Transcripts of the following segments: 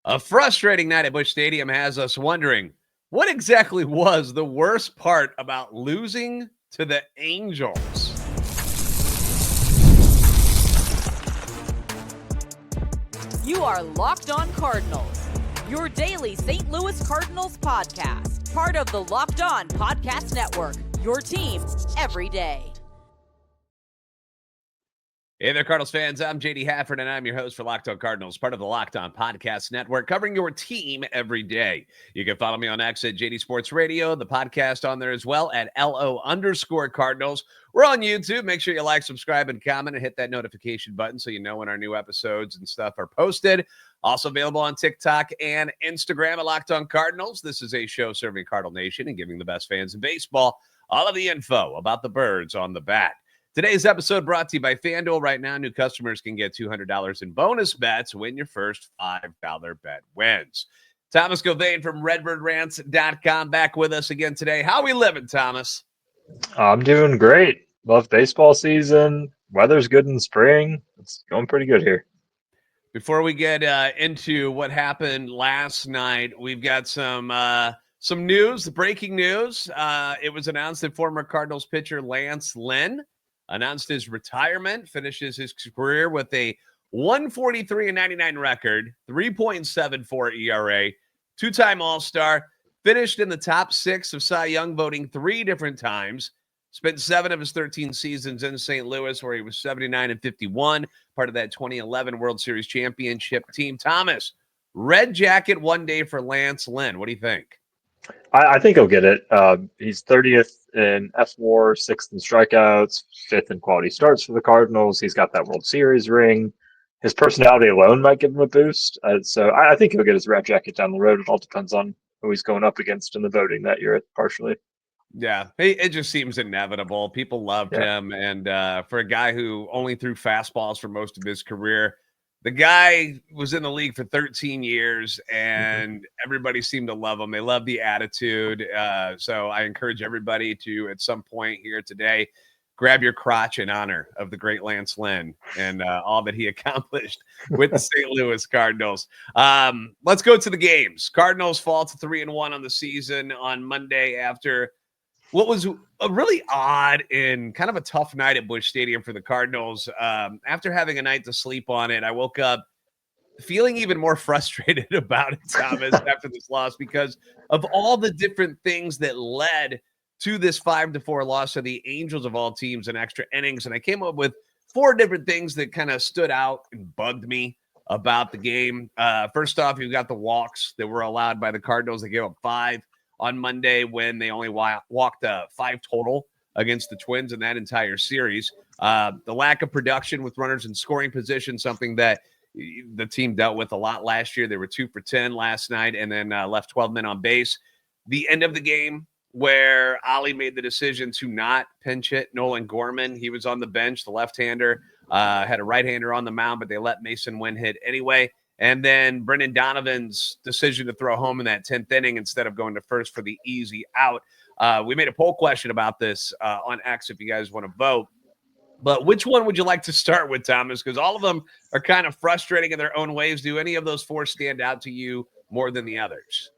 A frustrating night at Busch Stadium has us wondering what exactly was the worst part about losing to the Angels. You are Locked On Cardinals, your daily St. Louis Cardinals podcast, part of the Locked On Podcast Network, your team every day. Hey there, Cardinals fans. I'm JD Hafford, and I'm your host for Locked On Cardinals, part of the Locked On Podcast Network, covering your team every day. You can follow me on X at JD Sports Radio, the podcast on there as well at LO_Cardinals. We're on YouTube. Make sure you like, subscribe, and comment, and hit that notification button so you know when our new episodes and stuff are posted. Also available on TikTok and Instagram at Locked On Cardinals. This is a show serving Cardinal Nation and giving the best fans in baseball all of the info about the birds on the bat. Today's episode brought to you by FanDuel. Right now, new customers can get $200 in bonus bets when your first $5 bet wins. Thomas Gauvain from RedbirdRants.com back with us again today. How are we living, Thomas? I'm doing great. Love baseball season. Weather's good in spring. It's going pretty good here. Before we get into what happened last night, we've got some news, breaking news. It was announced that former Cardinals pitcher Lance Lynn announced his retirement, finishes his career with a 143-99 record, 3.74 ERA, two-time All-Star, finished in the top 6 of Cy Young voting 3 different times, spent 7 of his 13 seasons in St. Louis, where he was 79-51, part of that 2011 World Series championship team. Thomas, red jacket one day for Lance Lynn. What do you think? I think he'll get it. He's 30th in FWAR, 6th in strikeouts, 5th in quality starts for the Cardinals. He's got that World Series ring. His personality alone might give him a boost. So I think he'll get his red jacket down the road. It all depends on who he's going up against in the voting that year, partially. Yeah, it just seems inevitable. People loved him. And for a guy who only threw fastballs for most of his career, the guy was in the league for 13 years, and everybody seemed to love him. They love the attitude. So I encourage everybody to, at some point here today, grab your crotch in honor of the great Lance Lynn and all that he accomplished with the St. Louis Cardinals. Let's go to the games. Cardinals fall to 3-1 on the season on Monday after what was a really odd and kind of a tough night at Busch Stadium for the Cardinals. After having a night to sleep on it, I woke up feeling even more frustrated about it, Thomas, after this loss, because of all the different things that led to this 5-4 loss to the Angels of all teams in extra innings. And I came up with 4 different things that kind of stood out and bugged me about the game. First off, you've got the walks that were allowed by the Cardinals. They gave up 5 on Monday when they only walked 5 total against the Twins in that entire series. The lack of production with runners in scoring position, something that the team dealt with a lot last year. They were 2 for 10 last night and then left 12 men on base. The end of the game where Ollie made the decision to not pinch hit Nolan Gorman. He was on the bench, the left-hander, had a right-hander on the mound, but they let Masyn Winn hit anyway. And then Brendan Donovan's decision to throw home in that 10th inning instead of going to first for the easy out. We made a poll question about this on X if you guys want to vote. But which one would you like to start with, Thomas? Because all of them are kind of frustrating in their own ways. Do any of those 4 stand out to you more than the others?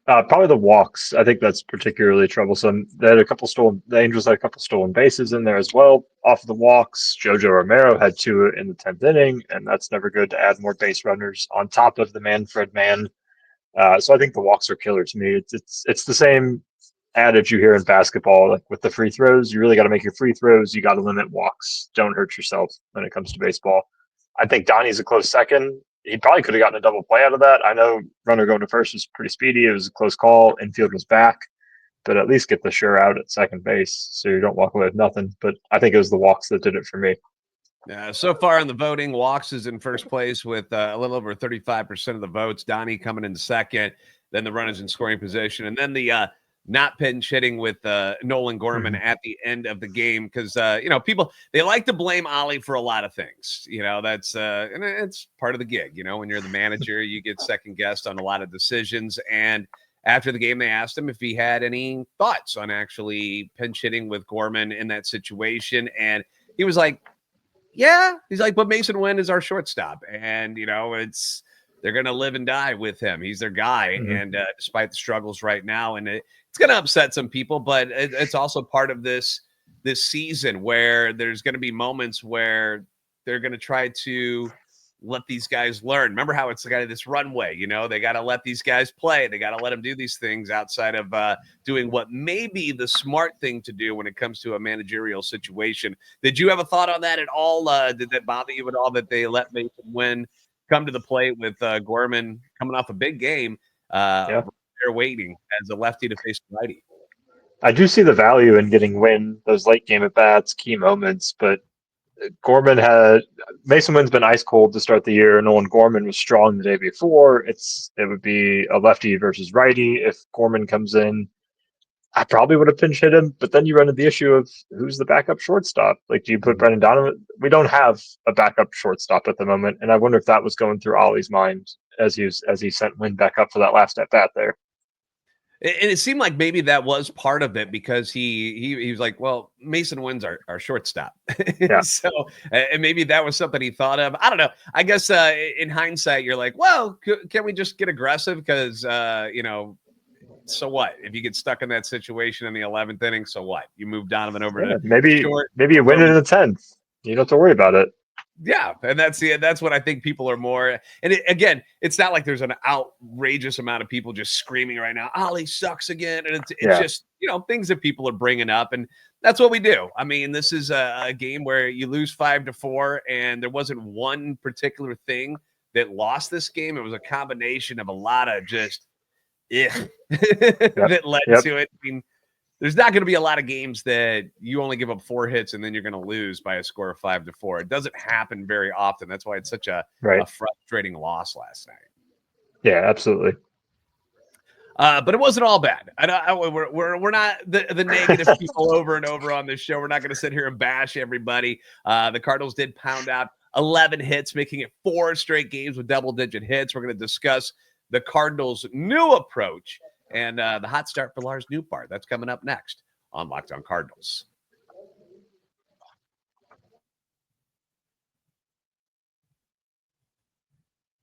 Probably the walks. I think that's particularly troublesome. They had the Angels had a couple stolen bases in there as well. Off of the walks, Jojo Romero had 2 in the 10th inning, and that's never good to add more base runners on top of the Manfred man. So I think the walks are killer to me. It's the same adage you hear in basketball, like with the free throws. You really got to make your free throws. You got to limit walks. Don't hurt yourself when it comes to baseball. I think Donnie's a close second. He probably could have gotten a double play out of that. I know runner going to first was pretty speedy. It was a close call. Infield was back, but at least get the sure out at second base so you don't walk away with nothing. But I think it was the walks that did it for me. So far in the voting, walks is in first place with a little over 35% of the votes. Donnie coming in second, then the runners in scoring position, and then the not pinch hitting with Nolan Gorman at the end of the game because, people, they like to blame Ollie for a lot of things. That's and it's part of the gig. When you're the manager, you get second guessed on a lot of decisions. And after the game, they asked him if he had any thoughts on actually pinch hitting with Gorman in that situation. And he was like, yeah, he's like, but Masyn Winn is our shortstop. And, they're going to live and die with him. He's their guy. Mm-hmm. And despite the struggles right now, and it's going to upset some people, but it's also part of this season where there's going to be moments where they're going to try to let these guys learn. Remember how it's kind of this runway, they got to let these guys play. They got to let them do these things outside of doing what may be the smart thing to do when it comes to a managerial situation. Did you have a thought on that at all? Did that bother you at all that they let Masyn Winn come to the plate with Gauvain coming off a big game? They're waiting as a lefty to face a righty. I do see the value in getting Winn, those late game at bats, key moments, but Masyn Winn's been ice cold to start the year. And when Gauvain was strong the day before, it would be a lefty versus righty. If Gauvain comes in, I probably would have pinch hit him. But then you run into the issue of who's the backup shortstop. Like, do you put Brendan Donovan? We don't have a backup shortstop at the moment, and I wonder if that was going through Ollie's mind as he sent Winn back up for that last at bat there. And it seemed like maybe that was part of it because he was like, well, Masyn Winn's our shortstop. Yeah. So, and maybe that was something he thought of. I don't know. I guess in hindsight, you're like, well, can we just get aggressive? Because, so what? If you get stuck in that situation in the 11th inning, so what? You move Donovan over to maybe short. Maybe you win it in the 10th. You don't have to worry about it. Yeah, and that's what I think people are more. And again, it's not like there's an outrageous amount of people just screaming right now, Ollie sucks again. And it's just, things that people are bringing up. And that's what we do. I mean, this is a game where you lose 5-4, and there wasn't one particular thing that lost this game. It was a combination of a lot of just that led to it. I mean, there's not going to be a lot of games that you only give up 4 hits and then you're going to lose by a score of 5-4. It doesn't happen very often. That's why it's such a frustrating loss last night. Yeah, absolutely. But it wasn't all bad. We're not the negative people over and over on this show. We're not going to sit here and bash everybody. The Cardinals did pound out 11 hits, making it 4 straight games with double-digit hits. We're going to discuss the Cardinals' new approach and the hot start for Lars Nootbaar. That's coming up next on Locked On Cardinals.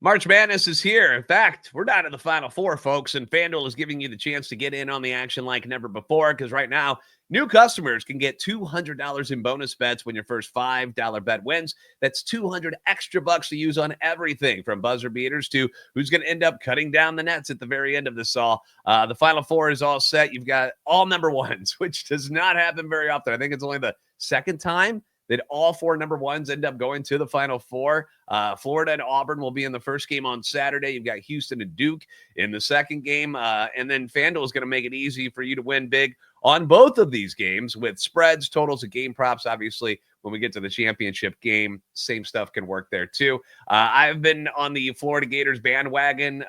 March Madness is here. In fact, we're down to the Final Four, folks, and FanDuel is giving you the chance to get in on the action like never before, because right now, new customers can get $200 in bonus bets when your first $5 bet wins. That's $200 extra bucks to use on everything, from buzzer beaters to who's going to end up cutting down the nets at the very end of this all. The Final Four is all set. You've got all number ones, which does not happen very often. I think it's only the second time that all 4 number ones end up going to the Final Four. Florida and Auburn will be in the first game on Saturday. You've got Houston and Duke in the second game. And then FanDuel is going to make it easy for you to win big on both of these games with spreads, totals, and game props. Obviously, when we get to the championship game, same stuff can work there too. I've been on the Florida Gators bandwagon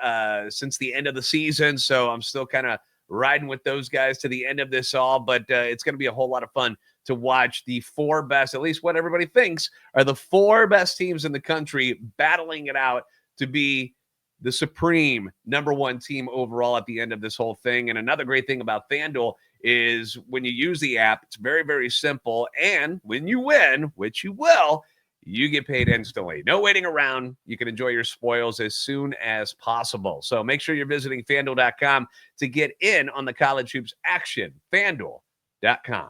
since the end of the season, so I'm still kind of riding with those guys to the end of this all, but it's going to be a whole lot of fun to watch the 4 best, at least what everybody thinks, are the 4 best teams in the country battling it out to be the supreme number 1 team overall at the end of this whole thing. And another great thing about FanDuel is when you use the app, it's very, very simple. And when you win, which you will, you get paid instantly. No waiting around. You can enjoy your spoils as soon as possible. So make sure you're visiting FanDuel.com to get in on the college hoops action. FanDuel.com.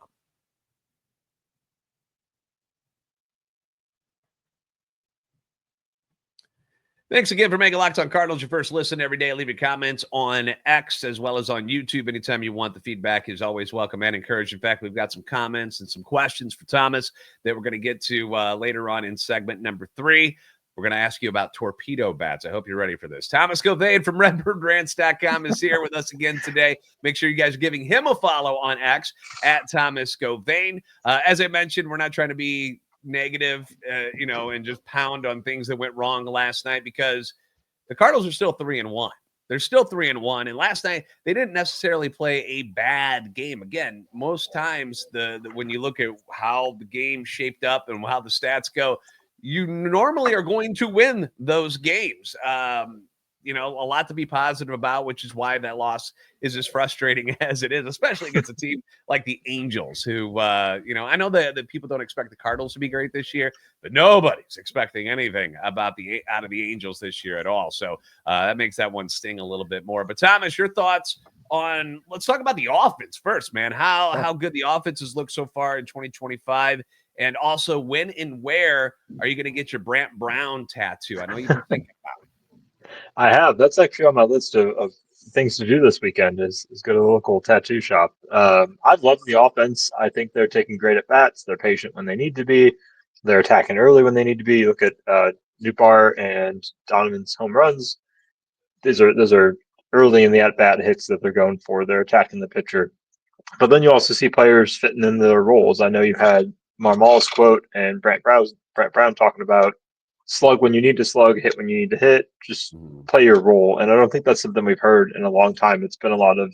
Thanks again for making Locked On Cardinals your first listen every day. Leave your comments on X as well as on YouTube anytime you want. The feedback is always welcome and encouraged. In fact, we've got some comments and some questions for Thomas that we're going to get to later on in segment number 3. We're going to ask you about Torpedo Bats. I hope you're ready for this. Thomas Gauvain from RedbirdRants.com is here with us again today. Make sure you guys are giving him a follow on X at Thomas Gauvain. As I mentioned, we're not trying to be negative, and just pound on things that went wrong last night, because the Cardinals are still 3-1. They're still 3-1. And last night, they didn't necessarily play a bad game. Again, most times when you look at how the game shaped up and how the stats go, you normally are going to win those games. a lot to be positive about, which is why that loss is as frustrating as it is, especially against a team like the Angels, who, I know that people don't expect the Cardinals to be great this year, but nobody's expecting anything out of the Angels this year at all. So that makes that one sting a little bit more. But Thomas, your thoughts on, let's talk about the offense first, man. How good the offense has looked so far in 2025. And also, when and where are you going to get your Brant Brown tattoo? I know you've been thinking about it. I have. That's actually on my list of things to do this weekend is go to the local tattoo shop. I've loved the offense. I think they're taking great at bats. They're patient when they need to be. They're attacking early when they need to be. You look at Newbar and Donovan's home runs. Those are early in the at bat hits that they're going for. They're attacking the pitcher. But then you also see players fitting in their roles. I know you had Marmal's quote and Brant Brown talking about slug when you need to slug, hit when you need to hit, just play your role. And I don't think that's something we've heard in a long time. It's been a lot of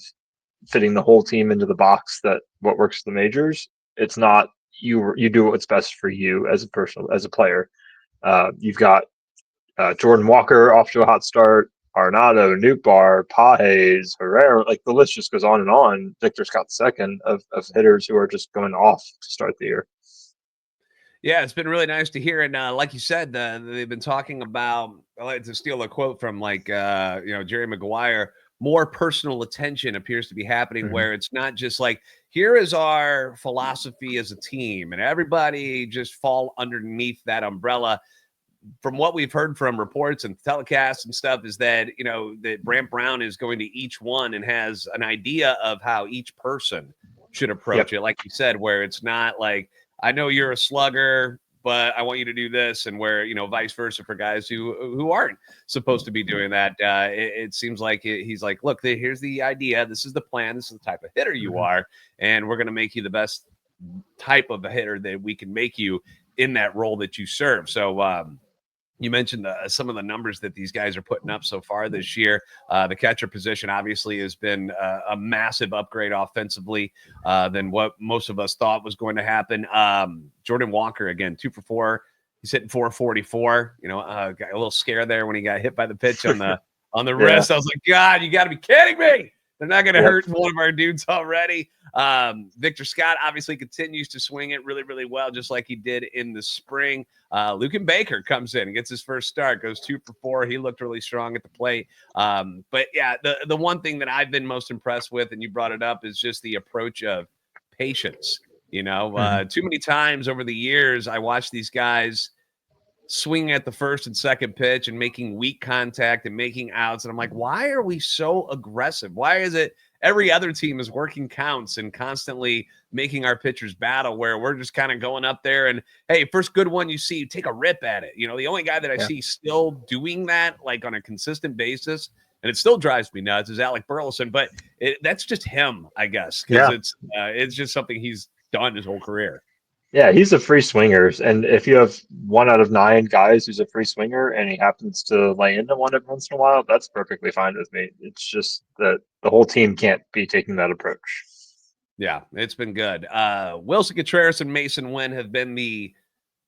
fitting the whole team into the box, that what works for the majors. It's not you do what's best for you as a player. You've got Jordan Walker off to a hot start, Arenado, Nootbaar, Pages, Herrera, like the list just goes on and on. Victor Scott II of hitters who are just going off to start the year. Yeah, it's been really nice to hear. And like you said, they've been talking about, I like to steal a quote from Jerry Maguire, more personal attention appears to be happening where it's not just like, here is our philosophy as a team and everybody just fall underneath that umbrella. From what we've heard from reports and telecasts and stuff is that, that Brant Brown is going to each one and has an idea of how each person should approach it. Like you said, where it's not like, I know you're a slugger, but I want you to do this, and where, vice versa for guys who aren't supposed to be doing that. It seems like he's like, look, here's the idea. This is the plan. This is the type of hitter you are, and we're going to make you the best type of a hitter that we can make you in that role that you serve. So you mentioned some of the numbers that these guys are putting up so far this year. The catcher position obviously has been a massive upgrade offensively than what most of us thought was going to happen. Jordan Walker, again, 2 for 4. He's hitting 444. Got a little scare there when he got hit by the pitch on the wrist. I was like, God, you got to be kidding me. They're not going to hurt one of our dudes already. Victor Scott obviously continues to swing it really, really well, just like he did in the spring. Lucan Baker comes in and gets his first start, goes 2 for 4. He looked really strong at the plate. But yeah, the one thing that I've been most impressed with, and you brought it up, is just the approach of patience. Too many times over the years, I watched these guys swinging at the first and second pitch and making weak contact and making outs. And I'm like, why are we so aggressive? Why is it every other team is working counts and constantly making our pitchers battle, where we're just kind of going up there and, hey, first good one you see, take a rip at it. The only guy that I see still doing that, like on a consistent basis, and it still drives me nuts, is Alec Burleson. But that's just him, I guess, because it's just something he's done his whole career. Yeah, he's a free swinger, and if you have 1 out of 9 guys who's a free swinger and he happens to lay into one every once in a while, that's perfectly fine with me. It's just that the whole team can't be taking that approach. Yeah, it's been good. Willson Contreras and Masyn Winn have been the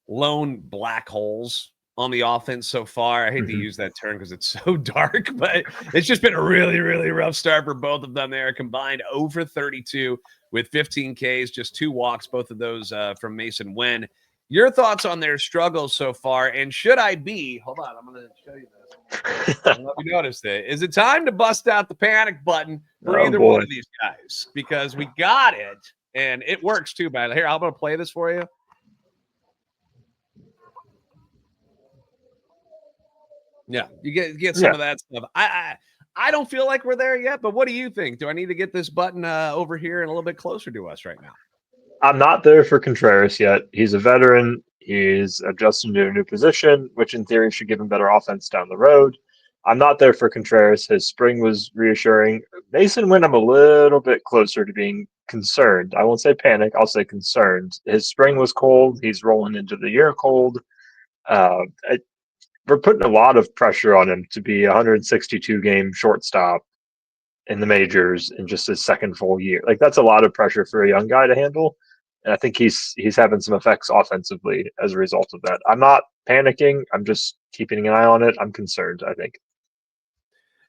lone black holes on the offense so far. I hate to use that term because it's so dark, but it's just been a really, really rough start for both of them. They are combined over 32 with 15 Ks, just 2 walks, both of those from Masyn Winn. Your thoughts on their struggles so far, and should I be, hold on, I'm going to show you this. I don't know if you noticed it. Is it time to bust out the panic button for either one of these guys? Because we got it, and it works too, man. Here, I'm going to play this for you. Yeah, you get some of that stuff. I don't feel like we're there yet, but what do you think? Do I need to get this button over here and a little bit closer to us right now? I'm not there for Contreras yet. He's a veteran. He's adjusting to a new position, which in theory should give him better offense down the road. I'm not there for Contreras. His spring was reassuring. Masyn Winn, I'm a little bit closer to being concerned. I won't say panic. I'll say concerned. His spring was cold. He's rolling into the year cold. We're putting a lot of pressure on him to be a 162 game shortstop in the majors in just his second full year. Like, that's a lot of pressure for a young guy to handle. And I think he's having some effects offensively as a result of that. I'm not panicking. I'm just keeping an eye on it. I'm concerned, I think.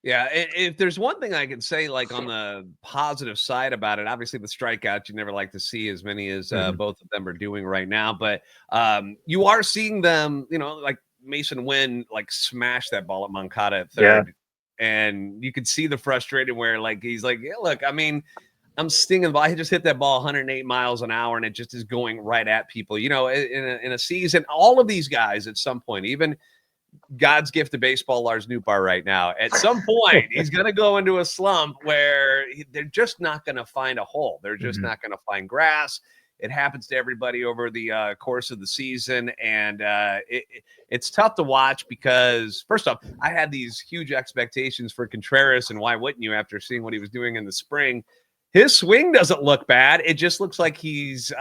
Yeah, if there's one thing I can say, like on the positive side about it, obviously the strikeouts you never like to see as many as both of them are doing right now, but you are seeing them, like Masyn Winn, like smash that ball at Moncada at third, and you could see the frustrated where like he's like, yeah, look, I mean, I'm stinging the ball. I just hit that ball 108 miles an hour, and it just is going right at people. In a season, all of these guys at some point, even God's gift to baseball, Lars Nootbaar right now. At some point, he's going to go into a slump where they're just not going to find a hole. They're just not going to find grass. It happens to everybody over the course of the season, and it's tough to watch because, first off, I had these huge expectations for Contreras, and why wouldn't you after seeing what he was doing in the spring? His swing doesn't look bad. It just looks like he's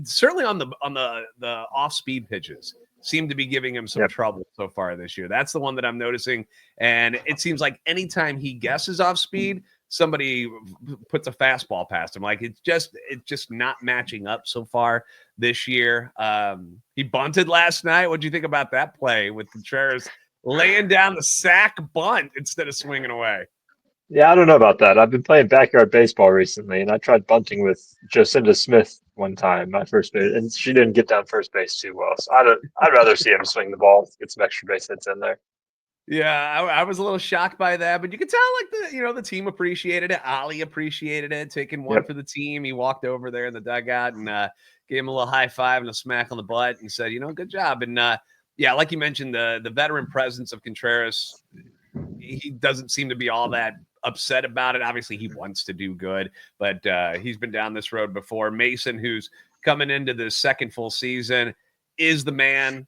certainly on the off-speed pitches seem to be giving him some trouble so far this year. That's the one that I'm noticing. And it seems like anytime he guesses off speed, somebody puts a fastball past him. Like it's just not matching up so far this year. He bunted last night. What'd you think about that play with Contreras laying down the sack bunt instead of swinging away? Yeah, I don't know about that. I've been playing backyard baseball recently, and I tried bunting with Jocinda Smith one time, my first base, and she didn't get down first base too well. So I'd rather see him swing the ball, get some extra base hits in there. Yeah, I was a little shocked by that, but you could tell like the team appreciated it. Ollie appreciated it, taking one for the team. He walked over there in the dugout and gave him a little high five and a smack on the butt and said, good job. And yeah, like you mentioned, the veteran presence of Contreras, he doesn't seem to be all that upset about it. Obviously, he wants to do good, but he's been down this road before. Masyn, who's coming into the second full season, is the man.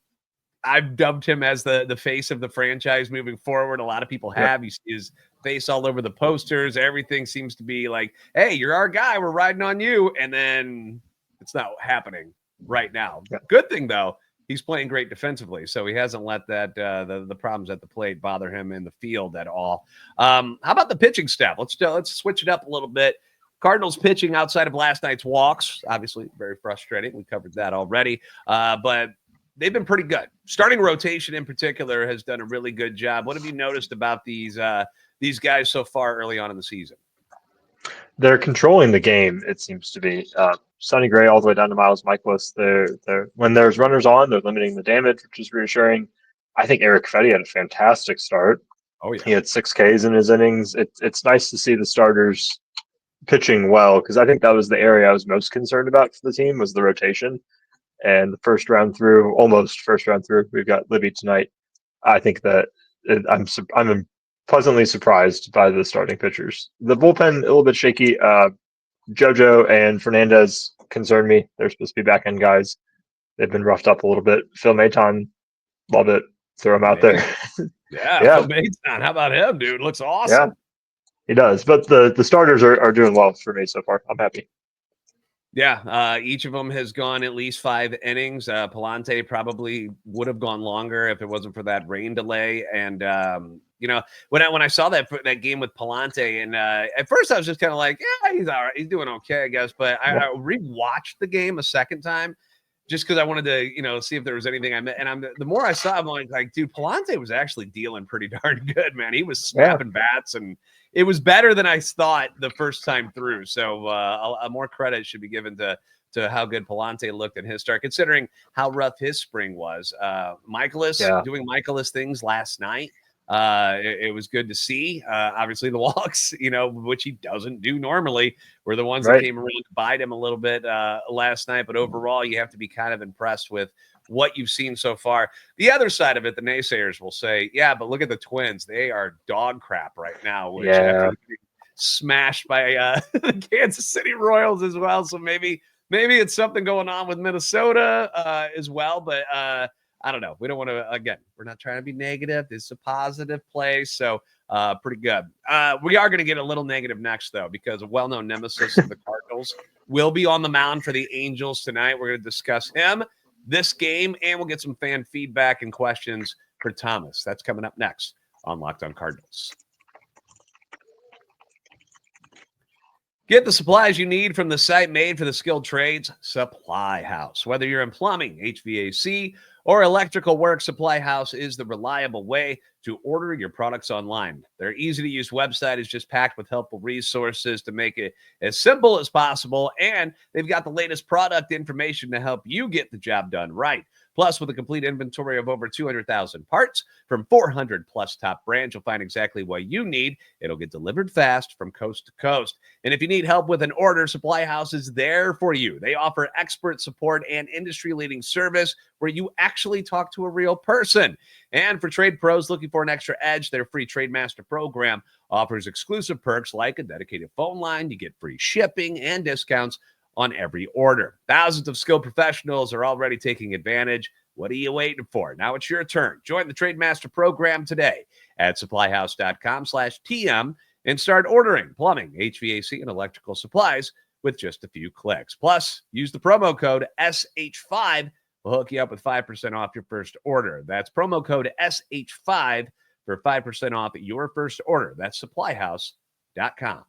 I've dubbed him as the face of the franchise moving forward. A lot of people have. He's his face all over the posters. Everything seems to be like, hey, you're our guy. We're riding on you. And then it's not happening right now. Good thing, though. He's playing great defensively, so he hasn't let that the problems at the plate bother him in the field at all. How about the pitching staff? Let's switch it up a little bit. Cardinals pitching outside of last night's walks, obviously very frustrating. We covered that already, but they've been pretty good. Starting rotation in particular has done a really good job. What have you noticed about these guys so far early on in the season? They're controlling the game, it seems to be. Sonny Gray all the way down to Miles Michaelis. They're when there's runners on, they're limiting the damage, which is reassuring. I think Eric Fetty had a fantastic start. Oh, yeah. He had 6 Ks in his innings. It's nice to see the starters pitching well, because I think that was the area I was most concerned about for the team was the rotation. And the almost first round through, we've got Libby tonight. I think that I'm pleasantly surprised by the starting pitchers. The bullpen, a little bit shaky. JoJo and Fernandez concern me. They're supposed to be back-end guys. They've been roughed up a little bit. Phil Maton, love it. Throw him out there. Yeah. Phil Maton. How about him, dude? Looks awesome. Yeah, he does. But the starters are doing well for me so far. I'm happy. Yeah, each of them has gone at least 5 innings. Palante probably would have gone longer if it wasn't for that rain delay. And when I saw that game with Palante, and at first I was just kind of like, yeah, he's all right, he's doing okay, I guess. But I rewatched the game a second time just because I wanted to, see if there was anything I met. And the more I saw, I'm like, dude, Palante was actually dealing pretty darn good, man. He was snapping bats, and it was better than I thought the first time through. So more credit should be given to how good Palante looked in his start, considering how rough his spring was. Michaelis doing Michaelis things last night. It was good to see. Obviously, the walks, which he doesn't do normally, were the ones that came around to bite him a little bit last night. But overall, you have to be kind of impressed with what you've seen so far. The other side of it, the naysayers will say, yeah, but look at the Twins. They are dog crap right now, which after being smashed by the Kansas City Royals as well. So maybe it's something going on with Minnesota as well. But I don't know. We don't want to, again, we're not trying to be negative. This is a positive play. So pretty good. We are going to get a little negative next, though, because a well-known nemesis of the Cardinals will be on the mound for the Angels tonight. We're going to discuss him, this game, and we'll get some fan feedback and questions for Thomas. That's coming up next on Locked On Cardinals. Get the supplies you need from the site made for the skilled trades, Supply House. Whether you're in plumbing, HVAC, or electrical work, Supply House is the reliable way to order your products online. Their easy-to-use website is just packed with helpful resources to make it as simple as possible, and they've got the latest product information to help you get the job done right. Plus, with a complete inventory of over 200,000 parts from 400 plus top brands, you'll find exactly what you need. It'll get delivered fast from coast to coast. And if you need help with an order, Supply House is there for you. They offer expert support and industry-leading service where you actually talk to a real person. And for trade pros looking for an extra edge, their free Trade Master program offers exclusive perks like a dedicated phone line. You get free shipping and discounts on every order. Thousands of skilled professionals are already taking advantage. What are you waiting for? Now it's your turn. Join the Trade Master program today at supplyhouse.com/TM and start ordering plumbing, HVAC, and electrical supplies with just a few clicks. Plus, use the promo code SH5. We'll hook you up with 5% off your first order. That's promo code SH5 for 5% off your first order. That's supplyhouse.com.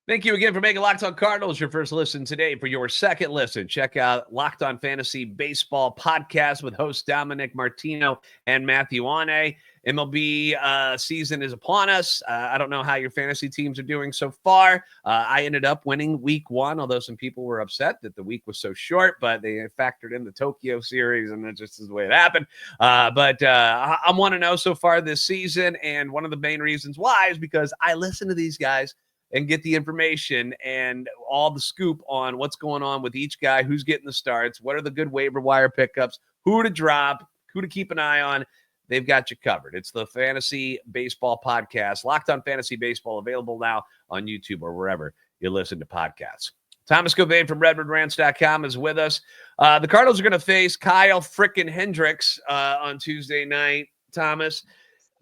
Thank you again for making Locked On Cardinals your first listen today. For your second listen, check out Locked On Fantasy Baseball podcast with hosts Dominic Martino and Matthew Ane. MLB season is upon us. I don't know how your fantasy teams are doing so far. I ended up winning week 1, although some people were upset that the week was so short, but they factored in the Tokyo series, and that just is the way it happened. But I'm 1-0 so far this season, and one of the main reasons why is because I listen to these guys and get the information and all the scoop on what's going on with each guy, who's getting the starts, what are the good waiver wire pickups, who to drop, who to keep an eye on. They've got you covered. It's the Fantasy Baseball Podcast, Locked On Fantasy Baseball, available now on YouTube or wherever you listen to podcasts. Thomas Gauvain from RedwoodRants.com is with us. The Cardinals are going to face Kyle Frickin Hendricks on Tuesday night. Thomas,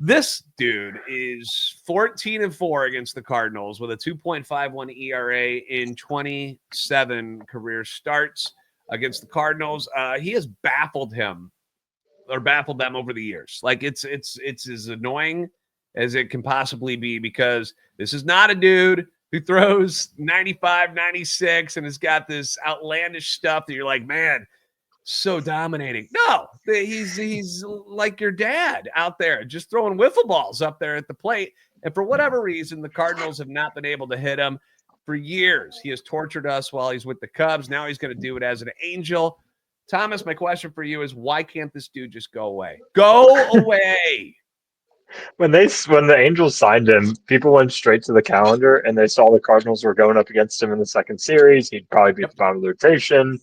this dude is 14-4 against the Cardinals with a 2.51 ERA in 27 career starts against the Cardinals. He has baffled them over the years. Like it's as annoying as it can possibly be, because this is not a dude who throws 95, 96 and has got this outlandish stuff that you're like, man, so dominating. No, he's like your dad out there just throwing wiffle balls up there at the plate. And for whatever reason, the Cardinals have not been able to hit him for years. He has tortured us while he's with the Cubs. Now he's going to do it as an Angel. Thomas, my question for you is, why can't this dude just go away? Go away. When the Angels signed him, people went straight to the calendar and they saw the Cardinals were going up against him in the second series. He'd probably be at the bottom of the rotation.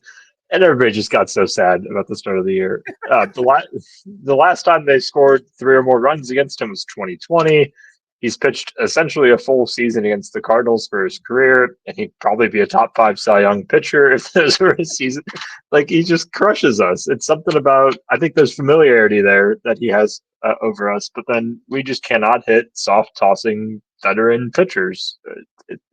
And everybody just got so sad about the start of the year. The last time they scored 3 or more runs against him was 2020. He's pitched essentially a full season against the Cardinals for his career, and he'd probably be a top 5 Cy Young pitcher if this were his season. Like, he just crushes us. It's something about, I think there's familiarity there that he has over us, but then we just cannot hit soft tossing veteran pitchers.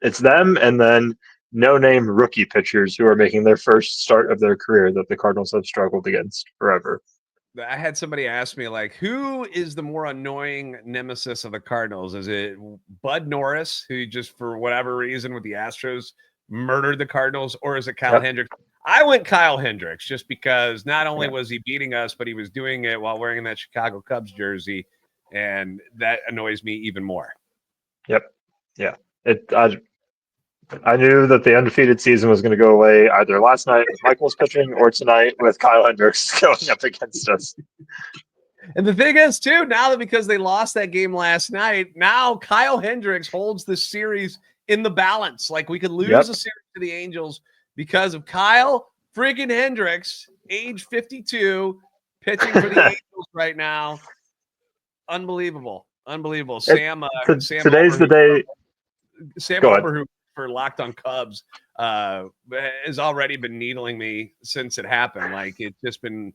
It's them, and then no-name rookie pitchers who are making their first start of their career that the Cardinals have struggled against forever. I had somebody ask me, like, who is the more annoying nemesis of the Cardinals? Is it Bud Norris, who just for whatever reason with the Astros murdered the Cardinals, or is it Kyle Hendricks? I went Kyle Hendricks just because not only was he beating us, but he was doing it while wearing that Chicago Cubs jersey, and that annoys me even more. Yep. Yeah. I knew that the undefeated season was going to go away either last night with Michael's pitching or tonight with Kyle Hendricks going up against us. And the thing is, too, now that because they lost that game last night, now Kyle Hendricks holds the series in the balance. Like, we could lose a series to the Angels because of Kyle freaking Hendricks, age 52, pitching for the Angels right now. Unbelievable. Sam, today's the day. Sam Homer, who for Locked On Cubs, has already been needling me since it happened. Like, it's just been,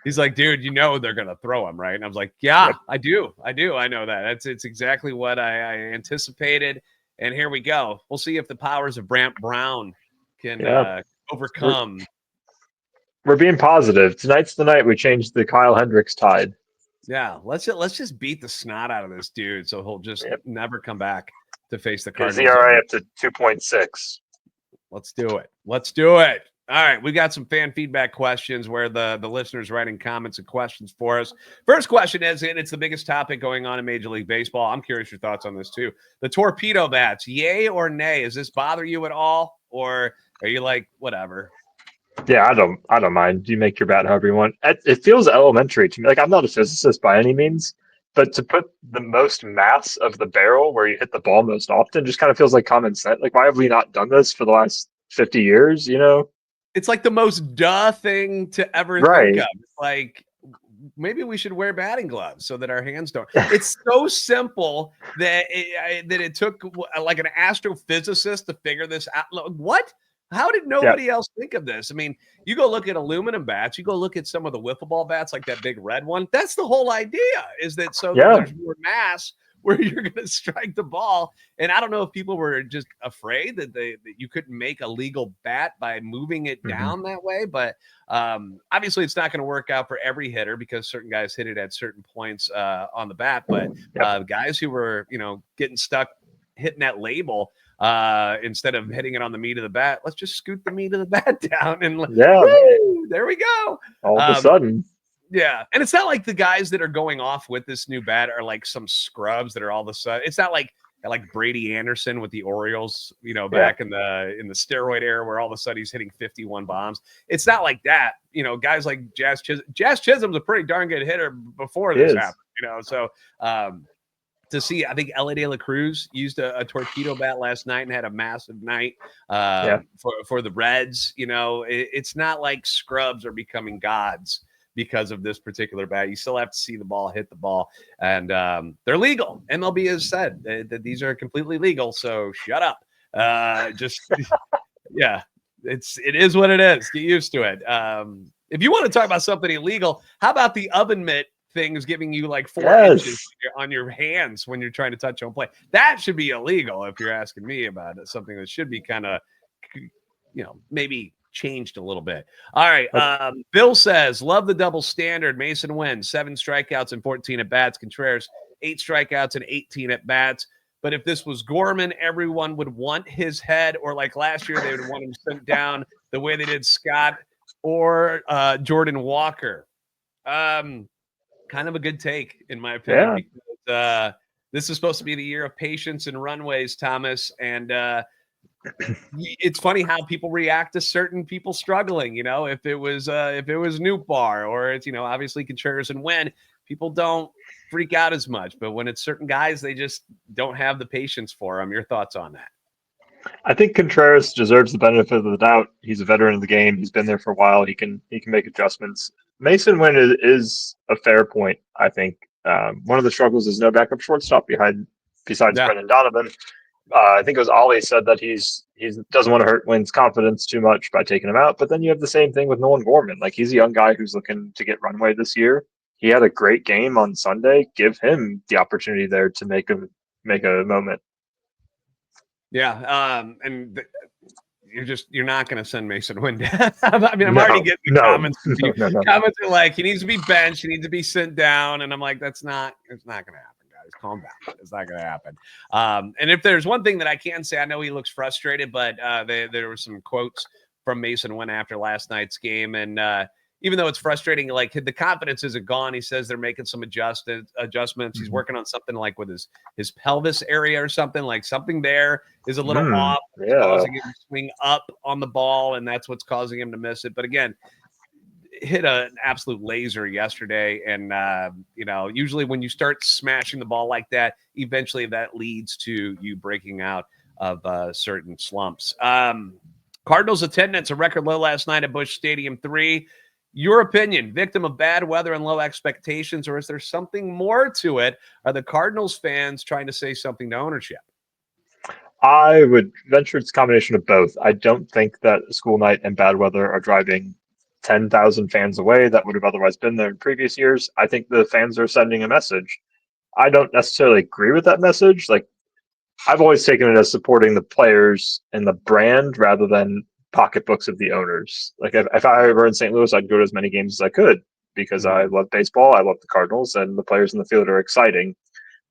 he's like, dude, you know they're gonna throw him, right? And I was like, yeah, I do. I know that. It's exactly what I anticipated. And here we go. We'll see if the powers of Brant Brown can overcome. We're being positive. Tonight's the night we change the Kyle Hendricks tide. Yeah, let's just beat the snot out of this dude so he'll just never come back to face the Cardinals. His ERA up to 2.6. Let's do it. Let's do it. All right, we got some fan feedback questions where the listeners writing comments and questions for us. First question is, and it's the biggest topic going on in Major League Baseball. I'm curious your thoughts on this too. The Torpedo Bats, yay or nay? Does this bother you at all, or are you like whatever? Yeah, I don't mind. You make your bat however you want. It feels elementary to me. Like, I'm not a physicist by any means, but to put the most mass of the barrel where you hit the ball most often just kind of feels like common sense. Like, why have we not done this for the last 50 years? You know? It's like the most duh thing to ever Right. think of. Like, maybe we should wear batting gloves so that our hands don't. It's so simple that it took like an astrophysicist to figure this out. What? How did nobody else think of this? I mean, you go look at aluminum bats, you go look at some of the wiffle ball bats, like that big red one. That's the whole idea, is that so that there's more mass where you're going to strike the ball. And I don't know if people were just afraid that you couldn't make a legal bat by moving it down that way. But obviously it's not going to work out for every hitter because certain guys hit it at certain points on the bat. But guys who were, getting stuck hitting that label instead of hitting it on the meat of the bat, let's just scoot the meat of the bat down and woo, there we go. All of a sudden. Yeah. And it's not like the guys that are going off with this new bat are like some scrubs that are all of a sudden. It's not like Brady Anderson with the Orioles, back in the steroid era where all of a sudden he's hitting 51 bombs. It's not like that. Guys like Jazz Chisholm. Jazz Chisholm's a pretty darn good hitter before this happened, so to see, I think L.A. De La Cruz used a torpedo bat last night and had a massive night for the Reds. It's not like scrubs are becoming gods because of this particular bat. You still have to see the ball hit the ball, and they're legal. MLB has said that these are completely legal, so shut up. It is what it is. Get used to it. If you want to talk about something illegal, how about the oven mitt thing is giving you like 4 inches on your hands when you're trying to touch home plate? That should be illegal if you're asking me about it. Something that should be kind of, maybe changed a little bit. All right. Bill says, love the double standard. Masyn Winn, 7 strikeouts and 14 at bats. Contreras, 8 strikeouts and 18 at bats. But if this was Gorman, everyone would want his head, or like last year, they would want him sent down the way they did Scott or Jordan Walker. Kind of a good take, in my opinion. Because, this is supposed to be the year of patience and runways, Thomas. And it's funny how people react to certain people struggling. If it was Nootbaar or it's obviously Contreras and Winn, people don't freak out as much. But when it's certain guys, they just don't have the patience for them. Your thoughts on that? I think Contreras deserves the benefit of the doubt. He's a veteran of the game. He's been there for a while. He can make adjustments. Masyn Winn is a fair point, I think. One of the struggles is no backup shortstop besides Brendan Donovan. I think it was Ollie said that he doesn't want to hurt Wynn's confidence too much by taking him out. But then you have the same thing with Nolan Gorman. Like, he's a young guy who's looking to get runway this year. He had a great game on Sunday. Give him the opportunity there to make a moment. Yeah, and you're not going to send Masyn Winn down. I mean, I'm already getting the comments. Comments are like, he needs to be benched, he needs to be sent down, and I'm like, it's not going to happen, guys. Calm down. It's not going to happen. And if there's one thing that I can say, I know he looks frustrated, but there were some quotes from Masyn Winn after last night's game, and even though it's frustrating, like, the confidence isn't gone. He says they're making some adjustments. He's working on something like with his pelvis area or something. Like, something there is a little off, causing him to swing up on the ball, and that's what's causing him to miss it. But again, hit an absolute laser yesterday, and usually when you start smashing the ball like that, eventually that leads to you breaking out of certain slumps. Cardinals attendance a record low last night at Busch Stadium 3. Your opinion, victim of bad weather and low expectations, or is there something more to it? Are the Cardinals fans trying to say something to ownership? I would venture it's a combination of both. I don't think that school night and bad weather are driving 10,000 fans away that would have otherwise been there in previous years. I think the fans are sending a message. I don't necessarily agree with that message. Like, I've always taken it as supporting the players and the brand rather than pocketbooks of the owners. Like, if I were in St. Louis, I'd go to as many games as I could because I love baseball, I love the Cardinals, and the players in the field are exciting.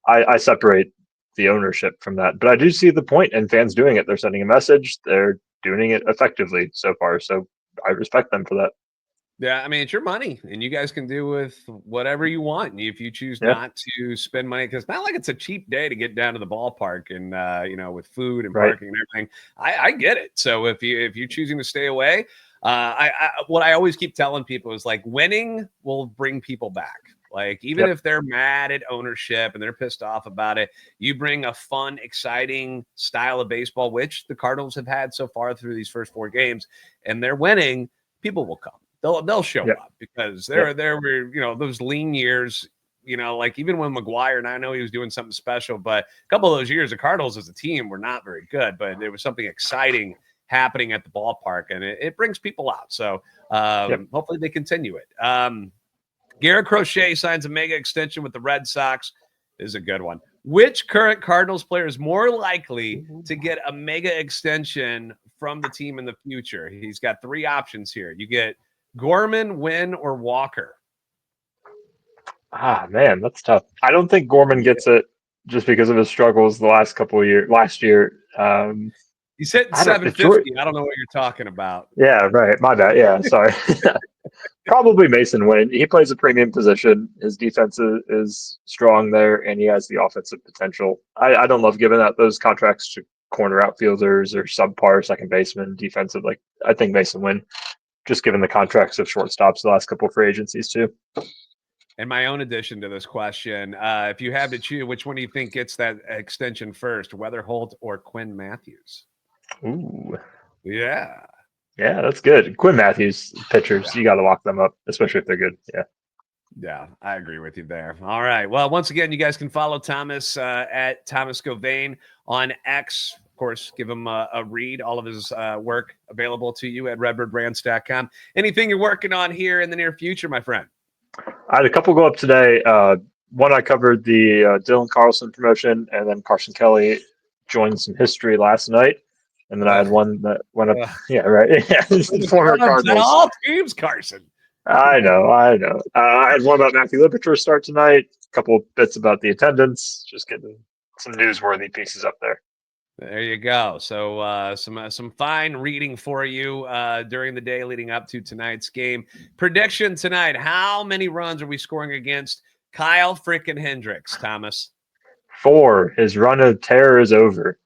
I separate the ownership from that, but I do see the point in fans doing it. They're sending a message. They're doing it effectively so far. So I respect them for that. Yeah, I mean, it's your money, and you guys can do with whatever you want. If you choose Yeah. not to spend money, because it's not like it's a cheap day to get down to the ballpark and with food and Right. parking and everything. I get it. So if you're choosing to stay away, what I always keep telling people is like winning will bring people back. Like even if they're mad at ownership and they're pissed off about it, you bring a fun, exciting style of baseball, which the Cardinals have had so far through these first 4 games, and they're winning. People will come. They'll show up because there were, those lean years, like even when McGuire, and I know he was doing something special, but a couple of those years, the Cardinals as a team were not very good, but there was something exciting happening at the ballpark, and it brings people out. So hopefully they continue it. Garrett Crochet signs a mega extension with the Red Sox. This is a good one. Which current Cardinals player is more likely to get a mega extension from the team in the future? He's got 3 options here. You get Gorman, Winn, or Walker. Man, that's tough. I don't think Gorman gets it just because of his struggles the last couple of years. Last year, he's hitting 750. I don't know what you're talking about. Yeah, right. My bad. Yeah, sorry. Probably Masyn Winn. He plays a premium position. His defense is strong there, and he has the offensive potential. I don't love giving out those contracts to corner outfielders or subpar second baseman defensive. Like I think Masyn Winn, just given the contracts of shortstops the last couple of free agencies too. And my own addition to this question, if you have to choose, which one do you think gets that extension first, Weatherholt or Quinn Matthews? Ooh. Yeah. Yeah, that's good. Quinn Matthews pitchers, you got to lock them up, especially if they're good. Yeah. Yeah, I agree with you there. All right. Well, once again, you guys can follow Thomas at Thomas Gauvain on X. Of course, give him a read. All of his work available to you at redbirdbrands.com. Anything you're working on here in the near future, my friend? I had a couple go up today. One, I covered the Dylan Carlson promotion, and then Carson Kelly joined some history last night. And then I had one that went up. Yeah, right. Yeah, former Cardinals. All teams, Carson. I know. I had one about Matthew Liberatore start tonight. A couple of bits about the attendance. Just getting some newsworthy pieces up there. There you go. So some fine reading for you during the day leading up to tonight's game. Prediction tonight: how many runs are we scoring against Kyle Frickin Hendricks, Thomas? 4. His run of terror is over.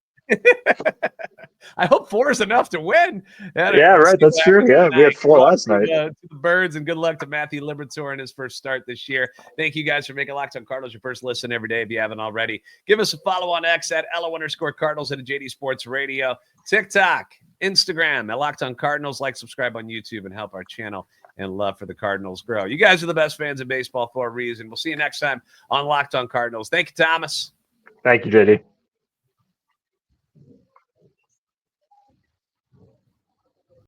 I hope 4 is enough to win. Yeah, right. That's true. Yeah, we had 4 last night. To the Birds, and good luck to Matthew Liberatore in his first start this year. Thank you guys for making Locked On Cardinals your first listen every day. If you haven't already, give us a follow on X at @LO_Cardinals and JD Sports Radio, TikTok, Instagram at Locked On Cardinals. Like, subscribe on YouTube, and help our channel and love for the Cardinals grow. You guys are the best fans of baseball for a reason. We'll see you next time on Locked On Cardinals. Thank you, Thomas. Thank you, JD.